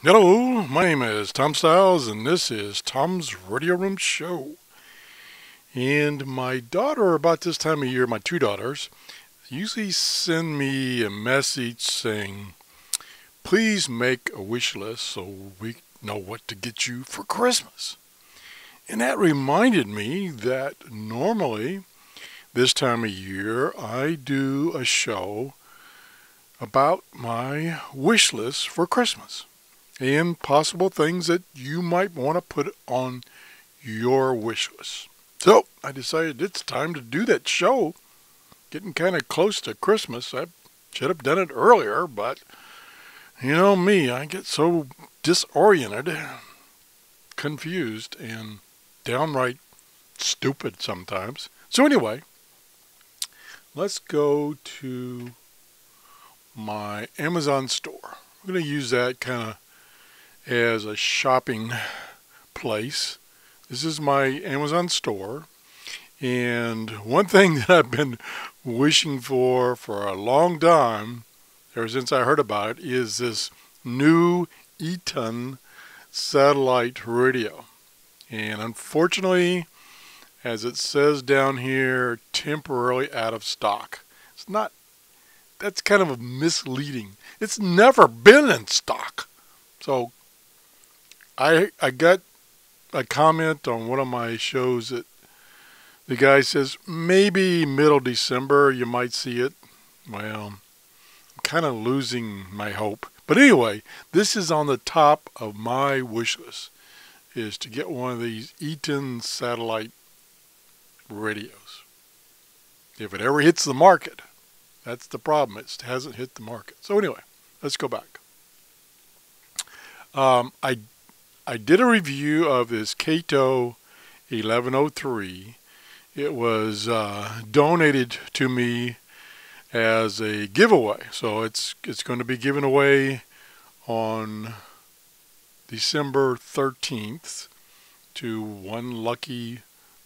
Hello, my name is Tom Styles, and this is Tom's Radio Room Show. And my daughter, about this time of year, my two daughters, usually send me a message saying, please make a wish list so we know what to get you for Christmas. And that reminded me that normally this time of year I do a show about my wish list for Christmas and possible things that you might want to put on your wish list. So I decided it's time to do that show. Getting kind of close to Christmas. I should have done it earlier, but you know me, I get so disoriented, confused, and downright stupid sometimes. So anyway, let's go to my Amazon store. I'm going to use that kind of as a shopping place. This is my Amazon store, and one thing that I've been wishing for a long time, ever since I heard about it, is this new Eaton satellite radio. And unfortunately, as it says down here, temporarily out of stock. It's not, that's kind of misleading. It's never been in stock. So I got a comment on one of my shows that the guy says maybe middle December you might see it. Well, I'm kind of losing my hope. But anyway, this is on the top of my wish list, is to get one of these Eaton satellite radios. If it ever hits the market, that's the problem. It hasn't hit the market. So anyway, let's go back. I did a review of this Kato 1103. It was donated to me as a giveaway. So it's going to be given away on December 13th to one lucky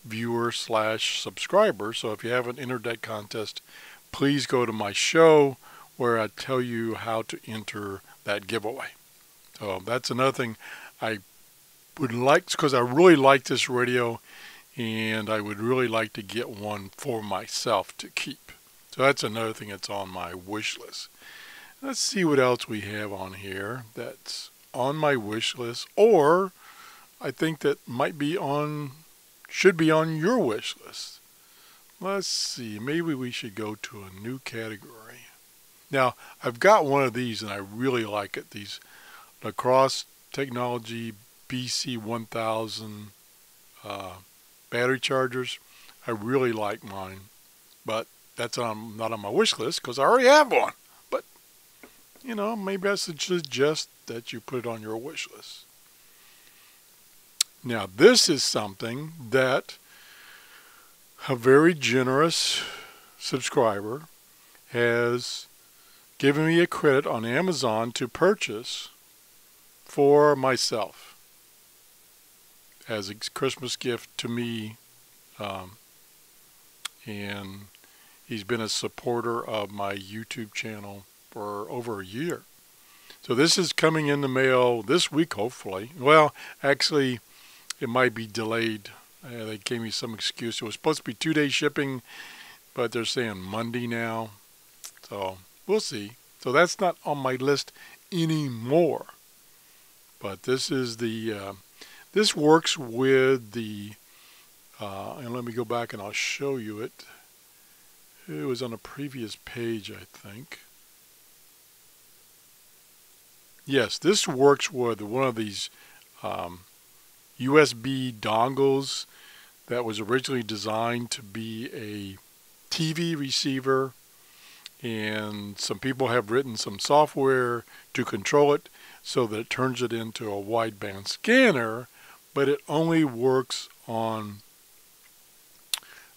viewer / subscriber. So if you haven't entered that contest, please go to my show where I tell you how to enter that giveaway. So that's another thing I would like, because I really like this radio, and I would really like to get one for myself to keep. So that's another thing that's on my wish list. Let's see what else we have on here that's on my wish list, or I think that should be on your wish list. Let's see, maybe we should go to a new category. Now, I've got one of these and I really like it. These Lacrosse Technology BC1000 battery chargers. I really like mine, but that's not on my wish list because I already have one. But, you know, maybe I should suggest that you put it on your wish list. Now, this is something that a very generous subscriber has given me a credit on Amazon to purchase for myself as a Christmas gift to me, and he's been a supporter of my YouTube channel for over a year. So this is coming in the mail this week, hopefully. Well, actually, it might be delayed. They gave me some excuse. It was supposed to be 2-day shipping, but they're saying Monday now. So we'll see. So that's not on my list anymore. But this is this works with the, and let me go back and I'll show you it. It was on a previous page, I think. Yes, this works with one of these USB dongles that was originally designed to be a TV receiver, and some people have written some software to control it so that it turns it into a wideband scanner, but it only works on,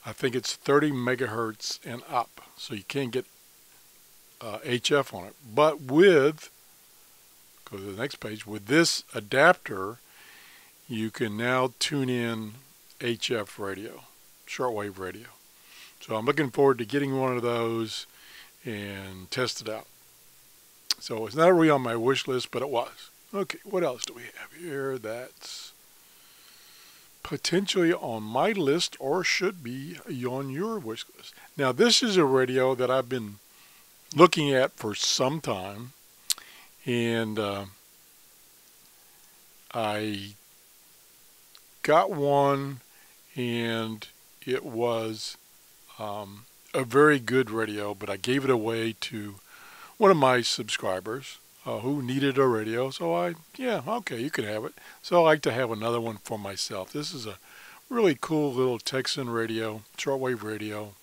I think it's 30 megahertz and up, so you can't get HF on it. But with, go to the next page, with this adapter, you can now tune in HF radio, shortwave radio. So I'm looking forward to getting one of those and test it out. So it's not really on my wish list, but it was. Okay, what else do we have here that's potentially on my list or should be on your wish list? Now, this is a radio that I've been looking at for some time, and I got one, and it was a very good radio, but I gave it away to one of my subscribers who needed a radio. So yeah, okay, you can have it. So I like to have another one for myself. This is a really cool little Texan radio, shortwave radio,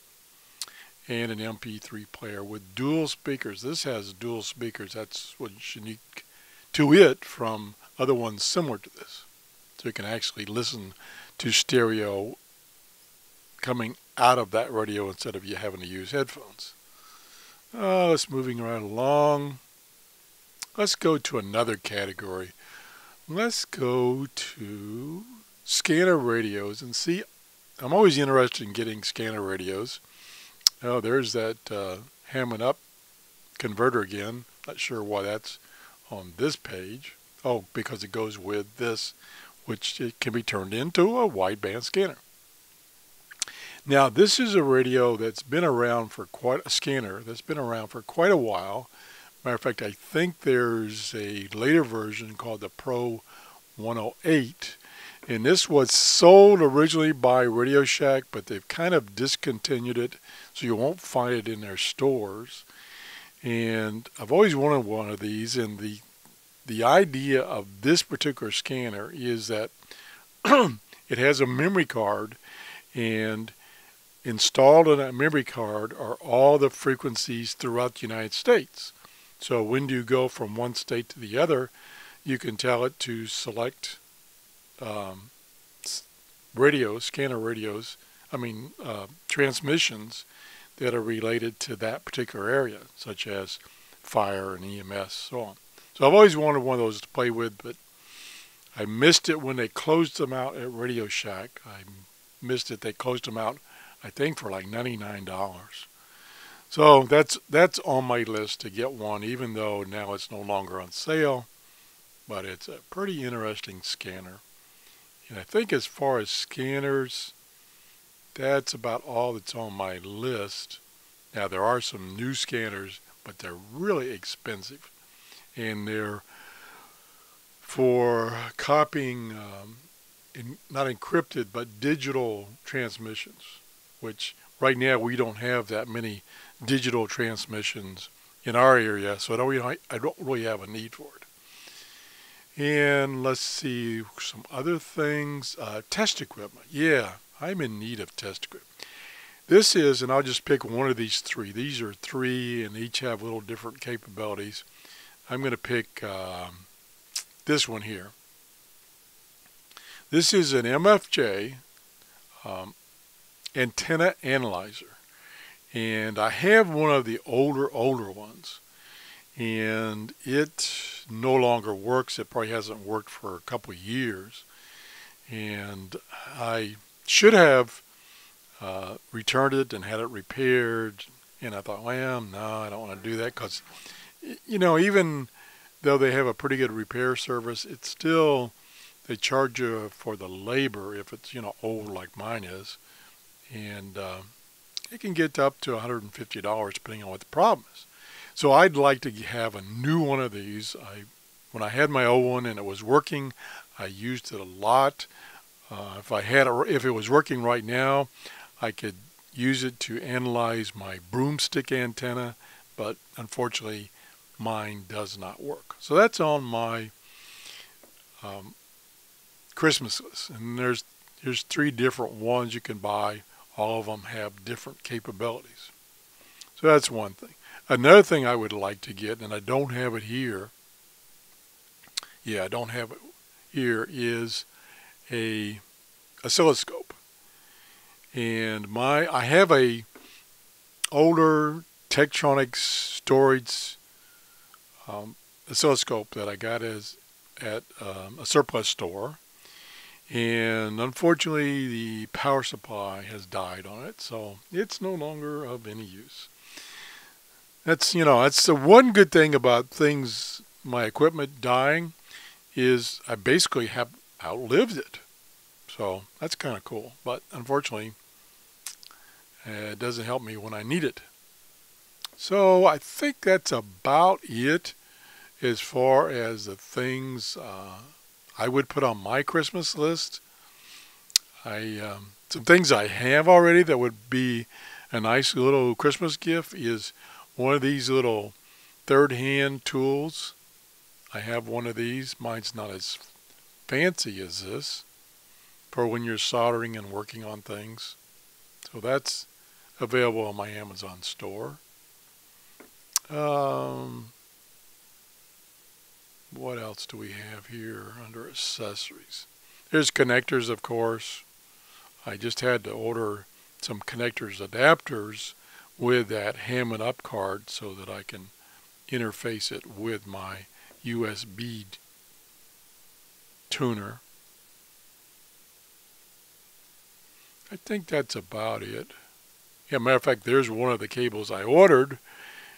and an MP3 player with dual speakers. This has dual speakers. That's what's unique to it from other ones similar to this. So you can actually listen to stereo coming out of that radio instead of you having to use headphones. Let's moving right along. Let's go to another category. Let's go to scanner radios and see. I'm always interested in getting scanner radios. Oh, there's that Hammond up converter again. Not sure why that's on this page. Oh, because it goes with this, which it can be turned into a wideband scanner. Now, this is a radio that's been around for quite a scanner that's been around for quite a while. Matter of fact, I think there's a later version called the Pro 108, and this was sold originally by Radio Shack, but they've kind of discontinued it, so you won't find it in their stores. And I've always wanted one of these, and the idea of this particular scanner is that it has a memory card, and installed on that memory card are all the frequencies throughout the United States. So when you go from one state to the other, you can tell it to select transmissions that are related to that particular area, such as fire and EMS, so on. So I've always wanted one of those to play with, but I missed it when they closed them out at Radio Shack. I missed it. They closed them out, I think, for like $99. So that's on my list to get one, even though now it's no longer on sale. But it's a pretty interesting scanner. And I think as far as scanners, that's about all that's on my list. Now, there are some new scanners, but they're really expensive. And they're for copying, not encrypted, but digital transmissions, which right now we don't have that many digital transmissions in our area, so I don't really have a need for it. And let's see some other things. Test equipment. Yeah, I'm in need of test equipment. This is, and I'll just pick one of these three. These are three, and each have little different capabilities. I'm going to pick this one here. This is an MFJ antenna analyzer. And I have one of the older ones. And it no longer works. It probably hasn't worked for a couple of years. And I should have returned it and had it repaired. And I thought, well, no, I don't want to do that because, you know, even though they have a pretty good repair service, it's still, they charge you for the labor if it's, you know, old like mine is. And it can get up to $150 depending on what the problem is. So I'd like to have a new one of these. When I had my old one and it was working, I used it a lot. If it was working right now, I could use it to analyze my broomstick antenna, but unfortunately mine does not work. So that's on my Christmas list. And there's three different ones you can buy. All of them have different capabilities. So that's one thing. Another thing I would like to get, and I don't have it here. Yeah, I don't have it here, is a oscilloscope. And I have a older Tektronix storage oscilloscope that I got at a surplus store. And unfortunately, the power supply has died on it, so it's no longer of any use. That's the one good thing about my equipment dying. is I basically have outlived it. So that's kind of cool. But unfortunately, it doesn't help me when I need it. So I think that's about it as far as the things I would put on my Christmas list. Some things I have already that would be a nice little Christmas gift is one of these little third-hand tools. I have one of these. Mine's not as fancy as this for when you're soldering and working on things. So that's available on my Amazon store. What else do we have here under accessories? There's connectors, of course. I just had to order some connectors adapters with that Hammond up card so that I can interface it with my USB tuner. I think that's about it. Yeah, matter of fact, there's one of the cables I ordered,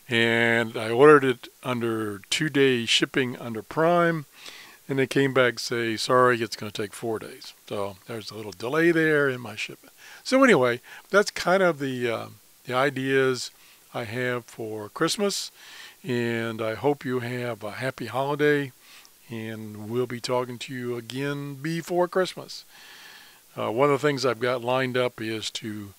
and I ordered it under 2-day shipping under Prime, and they came back say, sorry, it's going to take 4 days. So there's a little delay there in my shipment. So anyway, that's kind of the ideas I have for Christmas, and I hope you have a happy holiday, and we'll be talking to you again before Christmas. One of the things I've got lined up is to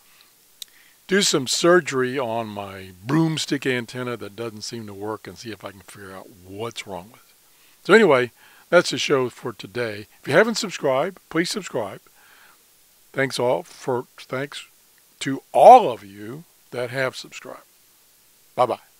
do some surgery on my broomstick antenna that doesn't seem to work and see if I can figure out what's wrong with it. So anyway, that's the show for today. If you haven't subscribed, please subscribe. Thanks to all of you that have subscribed. Bye-bye.